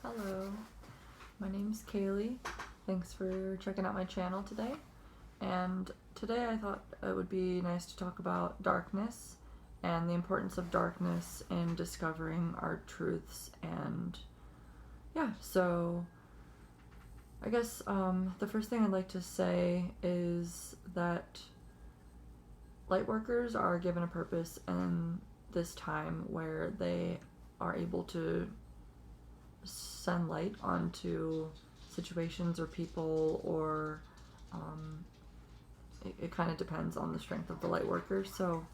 Hello, my name's Cailey. Thanks for checking out my channel today. And today I thought it would be nice to talk about darkness and the importance of darkness in discovering our truths. And yeah, so I guess the first thing I'd like to say is that light workers are given a purpose in this time where they are able to send light onto situations or people, or it kind of depends on the strength of the light workers. So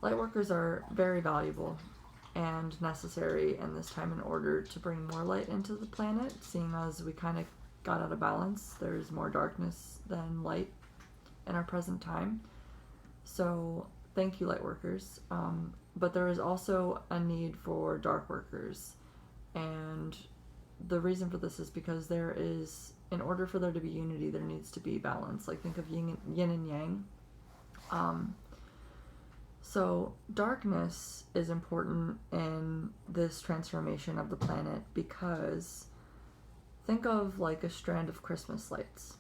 light workers are very valuable and necessary in this time in order to bring more light into the planet, seeing as we kind of got out of balance. There's more darkness than light in our present time. So thank you, light workers. But there is also a need for dark workers. And the reason for this is because there is, in order for there to be unity, there needs to be balance. Like, think of yin and yang. So darkness is important in this transformation of the planet because think of like a strand of Christmas lights.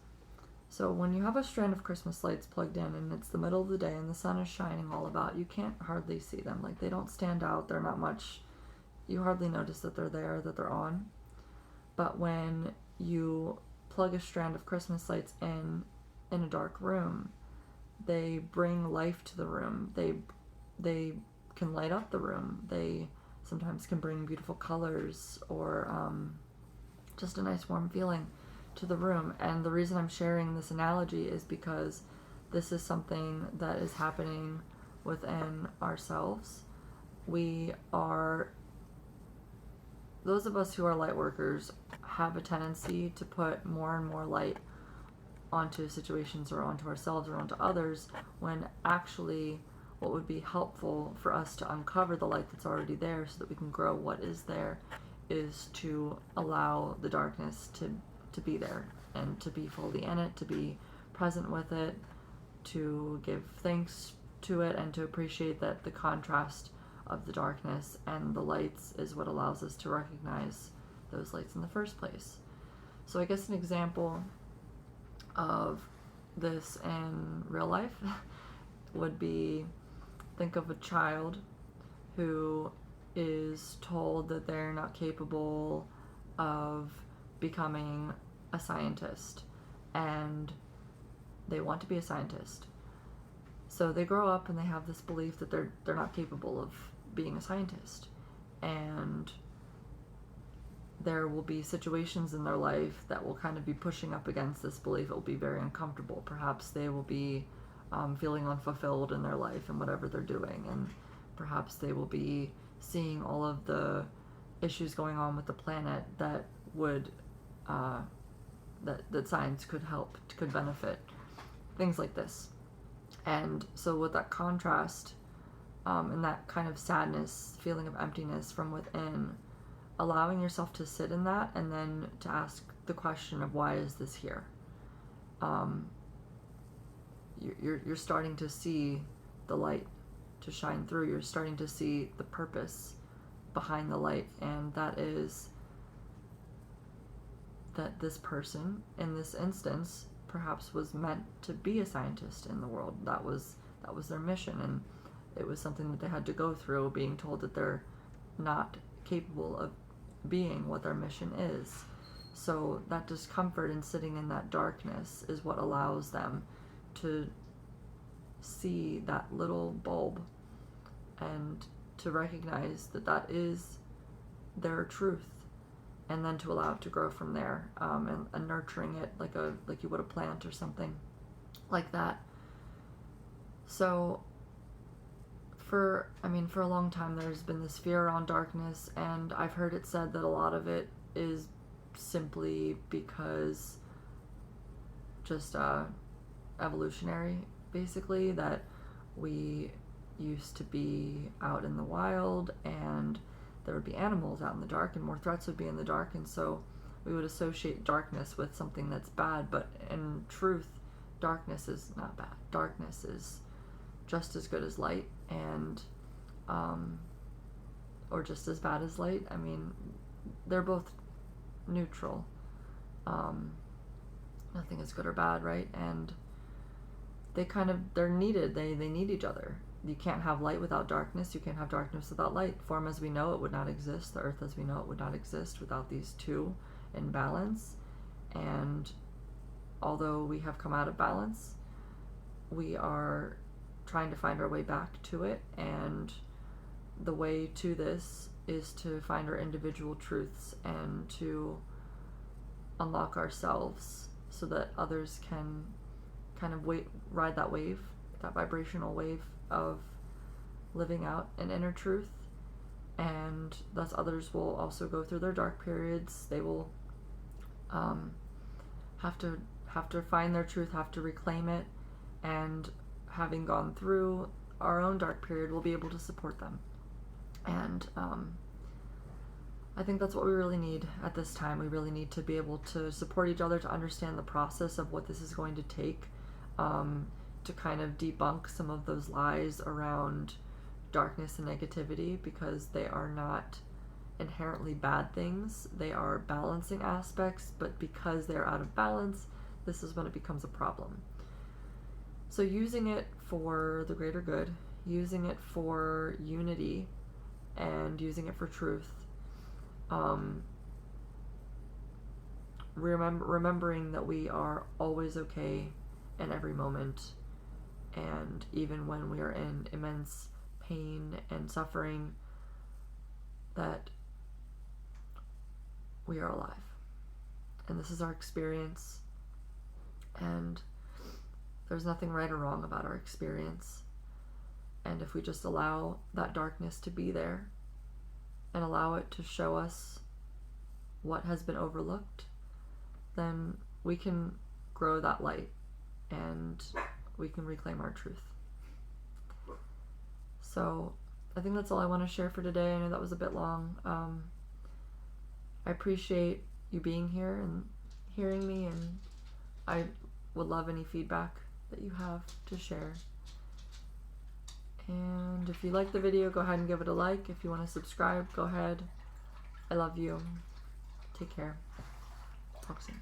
So when you have a strand of Christmas lights plugged in and it's the middle of the day and the sun is shining all about, you can't hardly see them. Like, they don't stand out. They're not much. You hardly notice that they're there, that they're on. But when you plug a strand of Christmas lights in a dark room, they bring life to the room. They can light up the room. They sometimes can bring beautiful colors or just a nice warm feeling to the room. And the reason I'm sharing this analogy is because this is something that is happening within ourselves. Those of us who are light workers have a tendency to put more and more light onto situations or onto ourselves or onto others, when actually what would be helpful for us to uncover the light that's already there so that we can grow what is there is to allow the darkness to be there and to be fully in it, to be present with it, to give thanks to it, and to appreciate that the contrast of the darkness and the lights is what allows us to recognize those lights in the first place. So I guess an example of this in real life would be, think of a child who is told that they're not capable of becoming a scientist, and they want to be a scientist. So they grow up and they have this belief that they're not capable of being a scientist, and there will be situations in their life that will kind of be pushing up against this belief. It will be very uncomfortable. Perhaps they will be feeling unfulfilled in their life and whatever they're doing, and perhaps they will be seeing all of the issues going on with the planet that would that science could help, could benefit, things like this. And so with that contrast and that kind of sadness, feeling of emptiness from within, allowing yourself to sit in that and then to ask the question of, why is this here? You're starting to see the light to shine through. You're starting to see the purpose behind the light, and that is that this person in this instance perhaps was meant to be a scientist in the world. That was their mission, and it was something that they had to go through, being told that they're not capable of being what their mission is. So that discomfort and sitting in that darkness is what allows them to see that little bulb and to recognize that that is their truth, and then to allow it to grow from there, and nurturing it like you would a plant or something like that. So for a long time there's been this fear around darkness, and I've heard it said that a lot of it is simply because just evolutionary, basically, that we used to be out in the wild and there would be animals out in the dark and more threats would be in the dark, and so we would associate darkness with something that's bad. But in truth, darkness is not bad. Darkness is just as good as light, and or just as bad as light. I mean, they're both neutral. Nothing is good or bad, right? And they're needed. They need each other. You can't have light without darkness. You can't have darkness without light. Form as we know it would not exist. The earth as we know it would not exist without these two in balance. And although we have come out of balance, we are trying to find our way back to it. And the way to this is to find our individual truths and to unlock ourselves so that others can kind of ride that wave, that vibrational wave of living out an inner truth. And thus others will also go through their dark periods. They will have to find their truth, have to reclaim it, and having gone through our own dark period, we'll be able to support them. And I think that's what we really need at this time. We really need to be able to support each other, to understand the process of what this is going to take, to kind of debunk some of those lies around darkness and negativity, because they are not inherently bad things. They are balancing aspects, but because they're out of balance, this is when it becomes a problem. So using it for the greater good, using it for unity, and using it for truth, remembering that we are always okay in every moment, and even when we are in immense pain and suffering, that we are alive, and this is our experience, and there's nothing right or wrong about our experience. And if we just allow that darkness to be there and allow it to show us what has been overlooked, then we can grow that light and we can reclaim our truth. So I think that's all I want to share for today. I know that was a bit long. I appreciate you being here and hearing me, and I would love any feedback that you have to share. And if you like the video, go ahead and give it a like. If you want to subscribe, go ahead. I love you. Take care. Talk soon.